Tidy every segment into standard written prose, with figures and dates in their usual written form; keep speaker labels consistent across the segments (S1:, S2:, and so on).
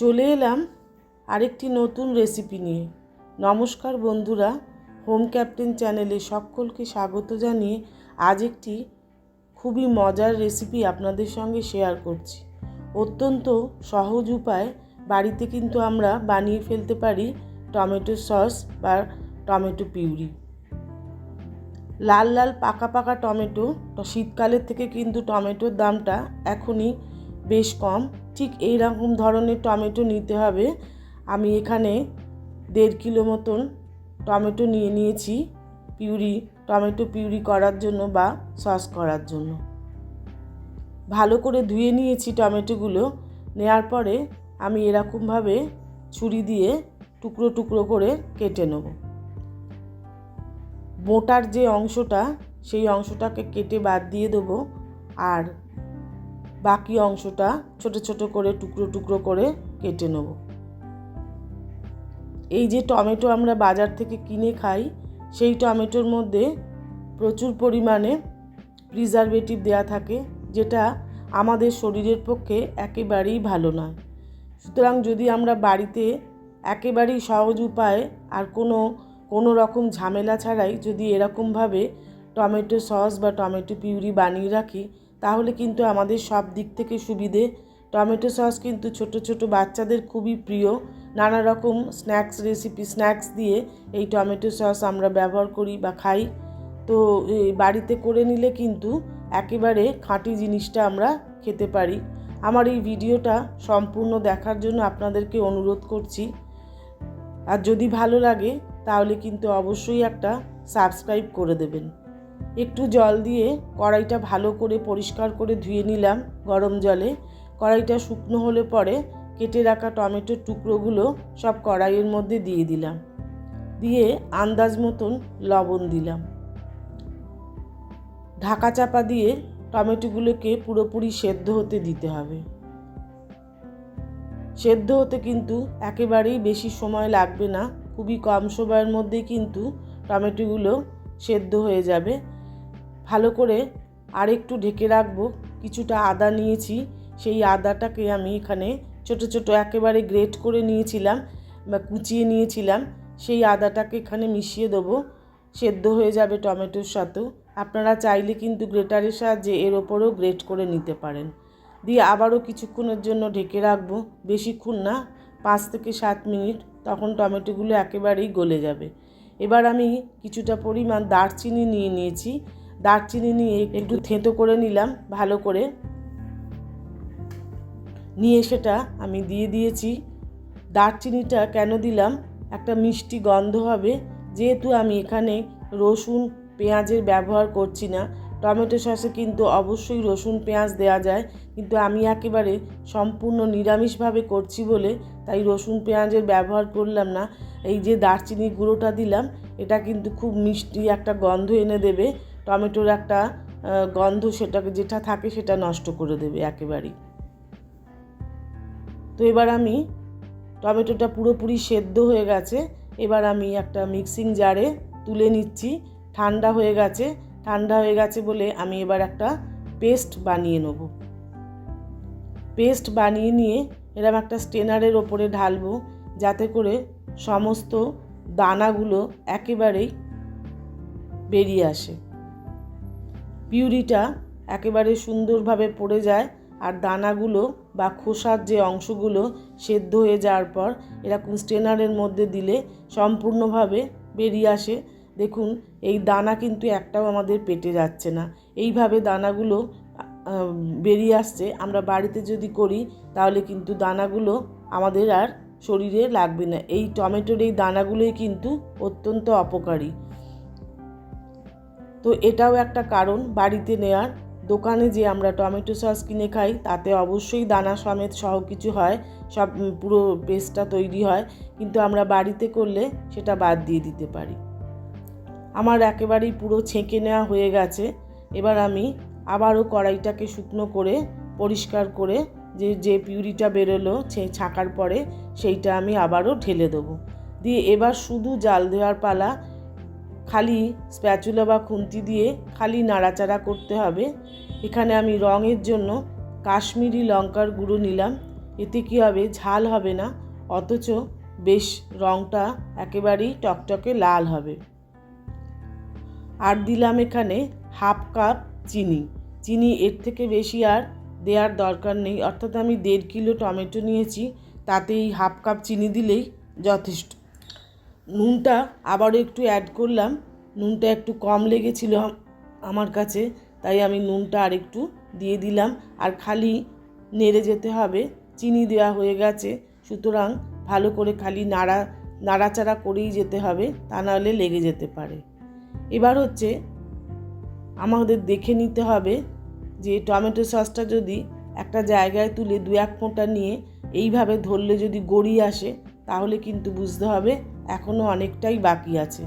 S1: চলে এলাম আরেকটি নতুন রেসিপি নিয়ে। নমস্কার বন্ধুরা, হোম ক্যাপ্টেন চ্যানেলে সকলকে স্বাগত জানিয়ে আজ একটি খুবই মজার রেসিপি আপনাদের সঙ্গে শেয়ার করছি। অত্যন্ত সহজ উপায় বাড়িতে কিন্তু আমরা বানিয়ে ফেলতে পারি টমেটো সস বা টমেটো পিউরি। লাল লাল পাকা পাকা টমেটো, শীতকালের থেকে কিন্তু টমেটোর দামটা এখনই বেশ কম। ঠিক এই রকম ধরনের টমেটো নিতে হবে। আমি এখানে 1.5 কিলো মতন টমেটো নিয়ে নিয়েছি টমেটো পিউরি করার জন্য বা সস করার জন্য। ভালো করে ধুয়ে নিয়েছি টমেটোগুলো। নেওয়ার পরে আমি এরকমভাবে ছুরি দিয়ে টুকরো টুকরো করে কেটে নেব। মোটার যে অংশটা সেই অংশটাকে কেটে বাদ দিয়ে দেবো, আর বাকি অংশটা ছোট ছোট করে টুকরো টুকরো করে কেটে নেব। এই যে টমেটো আমরা বাজার থেকে কিনে খাই, সেই টমেটোর মধ্যে প্রচুর পরিমাণে প্রিজারভেটিভ দেওয়া থাকে, যেটা আমাদের শরীরের পক্ষে একেবারেই ভালো নয়। সুতরাং যদি আমরা বাড়িতে একেবারেই সহজ উপায়ে আর কোনো রকম ঝামেলা ছাড়াই যদি এরকমভাবে টমেটো সস বা টমেটো পিউরি বানিয়ে রাখি, তাহলে কিন্তু আমাদের সব দিক থেকে সুবিধে। টমেটো সস কিন্তু ছোট ছোট বাচ্চাদের খুবই প্রিয়। নানা রকম স্ন্যাক্স দিয়ে এই টমেটো সস আমরা ব্যবহার করি বা খাই। তো বাড়িতে করে নিলে কিন্তু একেবারে খাঁটি জিনিসটা আমরা খেতে পারি। আমার এই ভিডিওটা সম্পূর্ণ দেখার জন্য আপনাদেরকে অনুরোধ করছি। আর যদি ভালো লাগে তাহলে কিন্তু অবশ্যই একটা সাবস্ক্রাইব করে দেবেন। একটু জল দিয়ে কড়াইটা ভালো করে পরিষ্কার করে ধুয়ে নিলাম গরম জলে। কড়াইটা শুকনো হলে পরে কেটে রাখা টমেটোর টুকরোগুলো সব কড়াইয়ের মধ্যে দিয়ে দিলাম। দিয়ে আন্দাজ মতন লবণ দিলাম। ঢাকা চাপা দিয়ে টমেটোগুলোকে পুরোপুরি সেদ্ধ হতে দিতে হবে। সেদ্ধ হতে কিন্তু একেবারেই বেশি সময় লাগবে না, খুবই কম সময়ের মধ্যেই কিন্তু টমেটোগুলো সেদ্ধ হয়ে যাবে। ভালো করে আরেকটু ঢেকে রাখবো। কিছুটা আদা নিয়েছি, সেই আদাটাকে আমি এখানে ছোট ছোট একেবারে গ্রেট করে নিয়েছিলাম বা কুচিয়ে নিয়েছিলাম, সেই আদাটাকে এখানে মিশিয়ে দেবো। সেদ্ধ হয়ে যাবে টমেটোর সাথেও। আপনারা চাইলে কিন্তু গ্রেটারের সাহায্যে এর ওপরেও গ্রেট করে নিতে পারেন। দিয়ে আবারও কিছুক্ষণের জন্য ঢেকে রাখবো, বেশিক্ষণ না, 5 থেকে 7 মিনিট। তখন টমেটোগুলো একেবারেই গলে যাবে। এবার আমি কিছুটা পরিমাণ দারচিনি নিয়ে নিয়েছি। দারচিনি নিয়ে একটু থেঁতো করে নিলাম ভালো করে। নিয়ে সেটা আমি দিয়ে দিয়েছি। দারচিনিটা কেন দিলাম, একটা মিষ্টি গন্ধ হবে। যেহেতু আমি এখানে রসুন পেঁয়াজের ব্যবহার করছি না, টমেটো সসে কিন্তু অবশ্যই রসুন পেঁয়াজ দেওয়া যায়, কিন্তু আমি একেবারে সম্পূর্ণ নিরামিষভাবে করছি বলে তাই রসুন পেঁয়াজের ব্যবহার করলাম না। এই যে দারচিনির গুঁড়োটা দিলাম, এটা কিন্তু খুব মিষ্টি একটা গন্ধ এনে দেবে। টমেটোর একটা গন্ধ যেটা থাকে সেটা নষ্ট করে দেবে একেবারেই। তো এবার আমি টমেটোটা পুরোপুরি সেদ্ধ হয়ে গেছে। এবার আমি একটা মিক্সিং জারে তুলে নিচ্ছি। ঠান্ডা হয়ে গেছে বলে আমি এবার একটা পেস্ট বানিয়ে নেব। পেস্ট বানিয়ে নিয়ে এরকম একটা স্ট্রেনারের ওপরে ঢালবো, যাতে করে সমস্ত দানাগুলো একেবারেই বেরিয়ে আসে, পিউরিটা একেবারে সুন্দরভাবে পড়ে যায়। আর দানাগুলো বা খোসার যে অংশগুলো সেদ্ধ হয়ে যাওয়ার পর এরকম স্ট্রেনারের মধ্যে দিলে সম্পূর্ণভাবে বেরিয়ে আসে। দেখুন, এই দানা কিন্তু একটাও আমাদের পেটে যাচ্ছে না। এইভাবে দানাগুলো বেরিয়ে আসছে। আমরা বাড়িতে যদি করি তাহলে কিন্তু দানাগুলো আমাদের আর শরীরে লাগবে না। এই টমেটোর এই দানাগুলোই কিন্তু অত্যন্ত অপকারী। তো এটাও একটা কারণ বাড়িতে নেওয়ার। দোকানে যে আমরা টমেটো সস কিনে খাই তাতে অবশ্যই দানা সমেত সহ কিছু হয়, সব পুরো পেস্টটা তৈরি হয়, কিন্তু আমরা বাড়িতে করলে সেটা বাদ দিয়ে দিতে পারি। আমার একেবারেই পুরো ছেঁকে নেওয়া হয়ে গেছে। এবার আমি আবারও কড়াইটাকে শুকনো করে পরিষ্কার করে যে পিউরিটা বেরোলো ছাঁকার পরে সেইটা আমি আবারও ঢেলে দেবো। দিয়ে এবার শুধু জাল দেওয়ার পালা। খালি স্প্যাচুলা বা খুন্তি দিয়ে খালি নাড়াচাড়া করতে হবে। এখানে আমি রঙের জন্য কাশ্মীরি লঙ্কার গুঁড়ো নিলাম, এতে কী হবে, ঝাল হবে না, অথচ বেশ রঙটা একেবারেই টকটকে লাল হবে। আর দিলাম এখানে 1/2 কাপ চিনি। চিনি এর থেকে বেশি আর দেওয়ার দরকার নেই, অর্থাৎ আমি 1.5 কিলো টমেটো নিয়েছি, তাতে এই 1/2 কাপ চিনি দিলেই যথেষ্ট। নুনটা আবারও একটু অ্যাড করলাম, নুনটা একটু কম লেগেছিল আমার কাছে, তাই আমি নুনটা আর একটু দিয়ে দিলাম। আর খালি নেড়ে যেতে হবে, চিনি দেওয়া হয়ে গেছে, সুতরাং ভালো করে খালি নাড়াচাড়া করেই যেতে হবে, তা নাহলে লেগে যেতে পারে। এবার হচ্ছে আমাদের দেখে নিতে হবে যে টমেটো সসটা যদি একটা জায়গায় তুলে 2-1 ফোঁটা নিয়ে এইভাবে ধরলে যদি গড়িয়ে আসে, তাহলে কিন্তু বুঝতে হবে এখনও অনেকটাই বাকি আছে।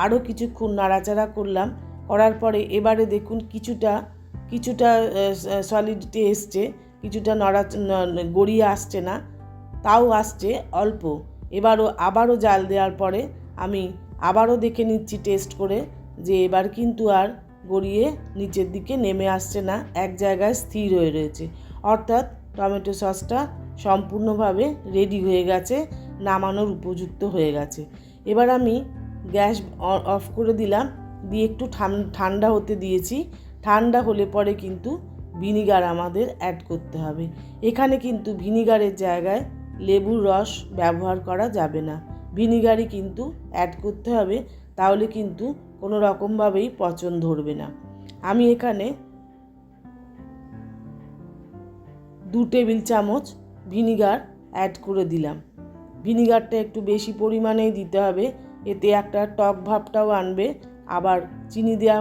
S1: আরও কিছুক্ষণ নাড়াচাড়া করলাম, করার পরে এবারে দেখুন কিছুটা সলিডিটি এসছে, কিছুটা গড়িয়ে আসছে না, তাও আসছে অল্প। আবারও জাল দেওয়ার পরে আমি আবারও দেখে নিচ্ছি টেস্ট করে যে এবার কিন্তু আর গড়িয়ে নিচের দিকে নেমে আসছে না, এক জায়গায় স্থির হয়ে রয়েছে, অর্থাৎ টমেটো সসটা সম্পূর্ণভাবে রেডি হয়ে গেছে, নামানোর উপযুক্ত হয়ে গেছে। এবার আমি গ্যাস অফ করে দিলাম, দিয়ে একটু ঠান্ডা হতে দিয়েছি। ঠান্ডা হলে পরে কিন্তু ভিনিগার আমাদের অ্যাড করতে হবে। এখানে কিন্তু ভিনিগারের জায়গায় লেবুর রস ব্যবহার করা যাবে না, ভিনিগারই কিন্তু অ্যাড করতে হবে, তাহলে কিন্তু কোনো রকমভাবেই পচন ধরবে না। আমি এখানে 2 টেবিল চামচ ভিনিগার অ্যাড করে দিলাম। ভিনিগারটা একটু বেশি পরিমাণেই দিতে হবে, এতে একটা টক ভাবটাও আনবে। আবার চিনি দেওয়া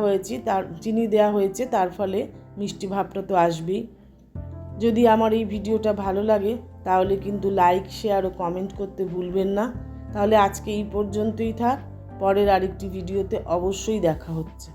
S1: হয়েছে, তার ফলে মিষ্টি ভাবটা তো আসবেই। যদি আমার এই ভিডিওটা ভালো লাগে তাহলে কিন্তু লাইক, শেয়ার ও কমেন্ট করতে ভুলবেন না। তাহলে আজকে এই পর্যন্তই থাক, পরের আরেকটি ভিডিওতে অবশ্যই দেখা হচ্ছে।